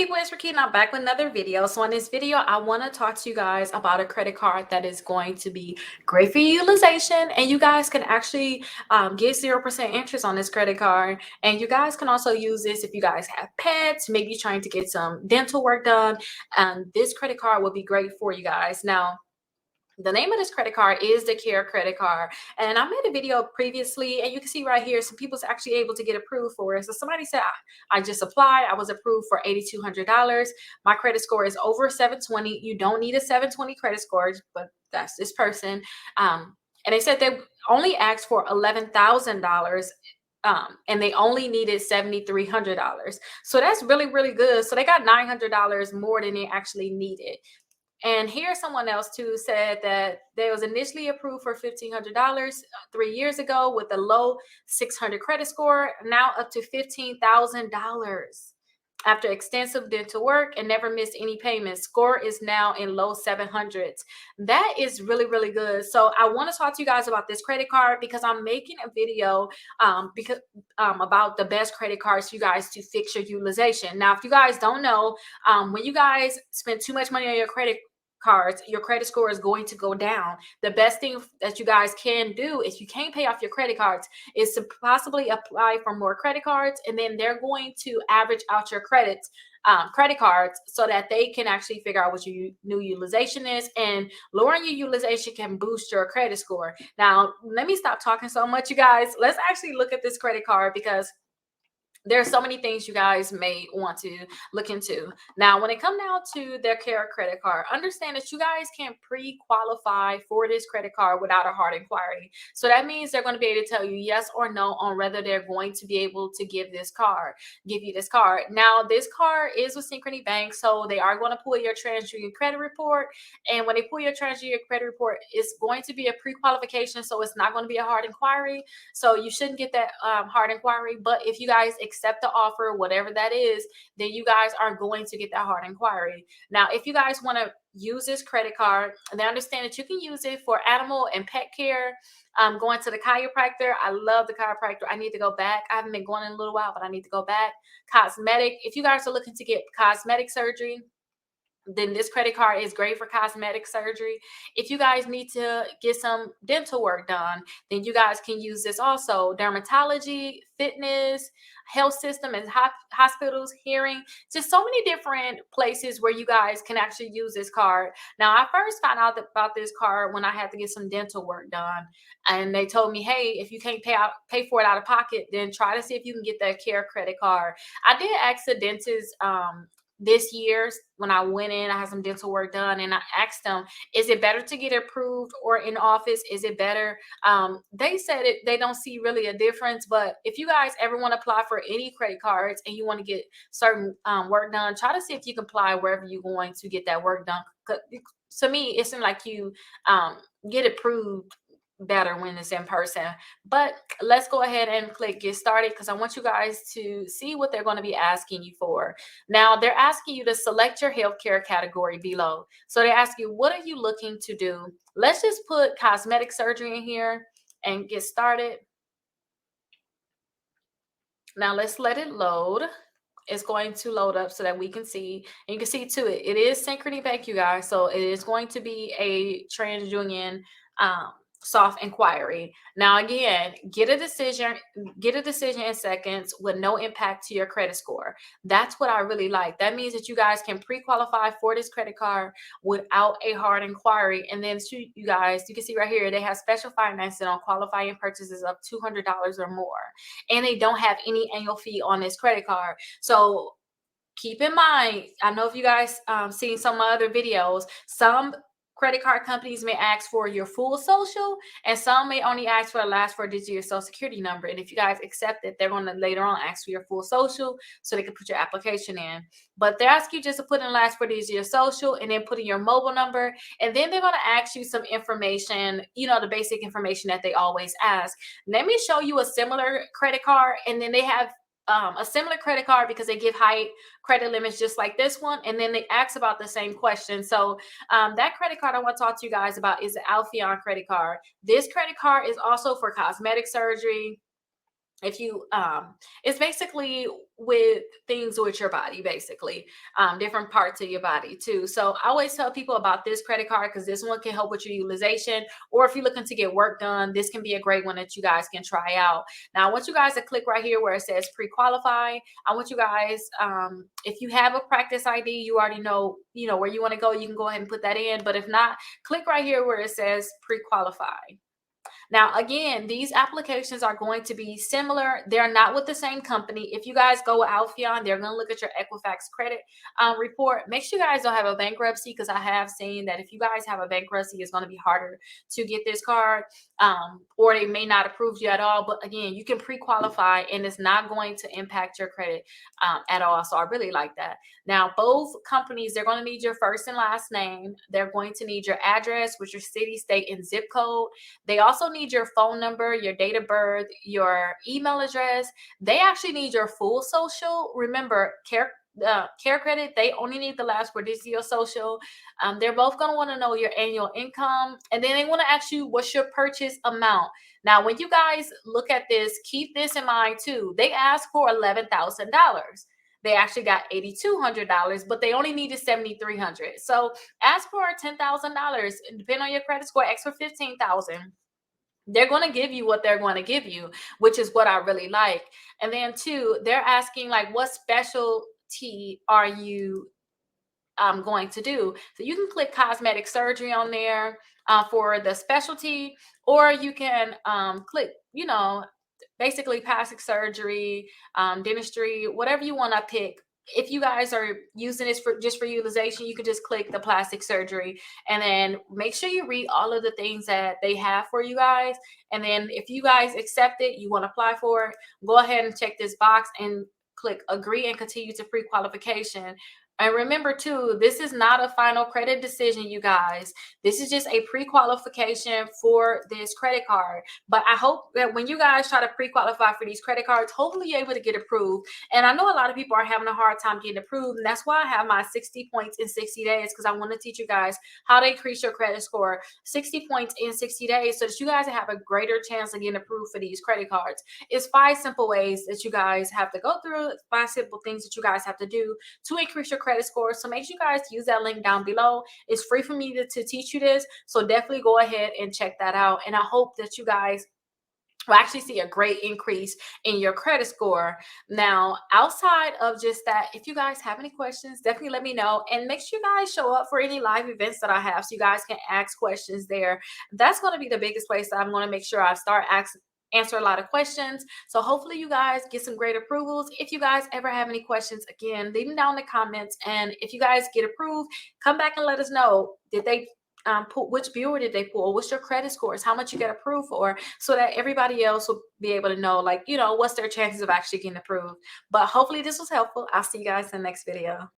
People, it's Rickita. I'm back with another video. So in this video, I want to talk to you guys about a credit card that is going to be great for utilization, and you guys can actually get 0% interest on this credit card. And you guys can also use this if you guys have pets, maybe trying to get some dental work done. And this credit card will be great for you guys. Now, the name of this credit card is the Care credit card, and I made a video previously, and you can see right here some people's actually able to get approved for it. So somebody said I just applied, I was approved for $8,200. My credit score is over 720. You don't need a 720 credit score, but that's this person. And they said they only asked for $11,000, and they only needed $7,300. So that's really good. So they got $900 more than they actually needed. And here's someone else too said that they was initially approved for $1,500 3 years ago with a low 600 credit score, now up to $15,000 after extensive dental work and never missed any payments. Score is now in low 700s. That is really good. So I want to talk to you guys about this credit card because I'm making a video about the best credit cards for you guys to fix your utilization. Now, if you guys don't know, when you guys spend too much money on your credit cards, your credit score is going to go down. The best thing that you guys can do if you can't pay off your credit cards is to possibly apply for more credit cards, and then they're going to average out your credit cards so that they can actually figure out what your new utilization is, and lowering your utilization can boost your credit score. Now, let me stop talking so much, you guys. Let's actually look at this credit card because there's so many things you guys may want to look into. Now, when it comes down to their Care credit card, understand that you guys can pre-qualify for this credit card without a hard inquiry. So that means they're going to be able to tell you yes or no on whether they're going to be able to give you this card. Now, this card is with Synchrony Bank, so they are going to pull your TransUnion credit report. And when they pull your TransUnion credit report, it's going to be a pre-qualification, so it's not going to be a hard inquiry. So you shouldn't get that hard inquiry. But if you guys accept the offer, whatever that is, then you guys are going to get that hard inquiry. Now, if you guys want to use this credit card, they understand that you can use it for animal and pet care. Going to the chiropractor. I love the chiropractor. I need to go back. I haven't been going in a little while, but I need to go back. Cosmetic. If you guys are looking to get cosmetic surgery, then this credit card is great for cosmetic surgery. If you guys need to get some dental work done, then you guys can use this also. Dermatology, fitness, health system and hospitals, hearing, just so many different places where you guys can actually use this card. Now, I first found out about this card when I had to get some dental work done, and they told me, hey, if you can't pay for it out of pocket, then try to see if you can get that Care credit card. I did ask the dentist this year when I went in, I had some dental work done, and I asked them, is it better to get approved or in office? Is it better? They said they don't see really a difference, but if you guys ever want to apply for any credit cards and you want to get certain work done, try to see if you can apply wherever you're going to get that work done. To me, it seemed like you get approved better when it's in person. But let's go ahead and click get started because I want you guys to see what they're going to be asking you for. Now, they're asking you to select your healthcare category below. So they ask you, what are you looking to do? Let's just put cosmetic surgery in here and get started. Now let's let it load. It's going to load up so that we can see, and you can see to it is Synchrony Bank, you guys. So it is going to be a TransUnion soft inquiry. Now, again, get a decision in seconds with no impact to your credit score. That's what I really like. That means that you guys can pre-qualify for this credit card without a hard inquiry. And then you guys, you can see right here, they have special financing on qualifying purchases of $200 or more. And they don't have any annual fee on this credit card. So keep in mind, I know if you guys seen some other videos, some credit card companies may ask for your full social, and some may only ask for the last 4 digits of your social security number. And if you guys accept it, they're going to later on ask for your full social so they can put your application in. But they ask you just to put in the last 4 digits of your social and then put in your mobile number. And then they're going to ask you some information, the basic information that they always ask. Let me show you a similar credit card, and then they have a similar credit card because they give high credit limits just like this one, and then they ask about the same question. So that credit card I want to talk to you guys about is the Alphion credit card. This credit card is also for cosmetic surgery, if you it's basically with things with your body, basically different parts of your body too. So I always tell people about this credit card because this one can help with your utilization, or if you're looking to get work done, this can be a great one that you guys can try out. Now I want you guys to click right here where it says pre-qualify. I want you guys, if you have a practice ID, you already know, where you want to go, you can go ahead and put that in. But if not, click right here where it says pre-qualify. Now, again, these applications are going to be similar. They're not with the same company. If you guys go with Alphion, they're going to look at your Equifax credit report. Make sure you guys don't have a bankruptcy, because I have seen that if you guys have a bankruptcy, it's going to be harder to get this card, or they may not approve you at all. But again, you can pre-qualify and it's not going to impact your credit at all. So I really like that. Now, both companies, they're going to need your first and last name. They're going to need your address, which is city, state, and zip code. They also need your phone number, your date of birth, your email address. They actually need your full social. Remember, Care Credit, they only need the last four digits of your social. They're both going to want to know your annual income, and then they want to ask you what's your purchase amount. Now, when you guys look at this, keep this in mind too. They asked for $11,000. They actually got $8,200, but they only needed $7,300. So ask for $10,000. Depending on your credit score, ask for $15,000. They're going to give you what they're going to give you, which is what I really like. And then two, they're asking like, what specialty are you going to do? So you can click cosmetic surgery on there for the specialty, or you can click, basically plastic surgery, dentistry, whatever you want to pick. If you guys are using this for just for utilization, you could just click the plastic surgery, and then make sure you read all of the things that they have for you guys. And then if you guys accept it, you want to apply for it, go ahead and check this box and click agree and continue to pre-qualification. And remember too, this is not a final credit decision, you guys. This is just a pre-qualification for this credit card. But I hope that when you guys try to pre-qualify for these credit cards, hopefully you're able to get approved. And I know a lot of people are having a hard time getting approved. And that's why I have my 60 points in 60 days, because I want to teach you guys how to increase your credit score 60 points in 60 days so that you guys have a greater chance of getting approved for these credit cards. It's 5 simple ways that you guys have to go through, 5 simple things that you guys have to do to increase your credit score. So make sure you guys use that link down below. It's free for me to teach you this. So definitely go ahead and check that out. And I hope that you guys will actually see a great increase in your credit score. Now, outside of just that, if you guys have any questions, definitely let me know. And make sure you guys show up for any live events that I have so you guys can ask questions there. That's going to be the biggest place that I'm going to make sure I start answer a lot of questions. So hopefully you guys get some great approvals. If you guys ever have any questions, again, leave them down in the comments. And if you guys get approved, come back and let us know, did they pull, which bureau did they pull, what's your credit scores, how much you get approved for, so that everybody else will be able to know, like, what's their chances of actually getting approved. But hopefully this was helpful. I'll see you guys in the next video.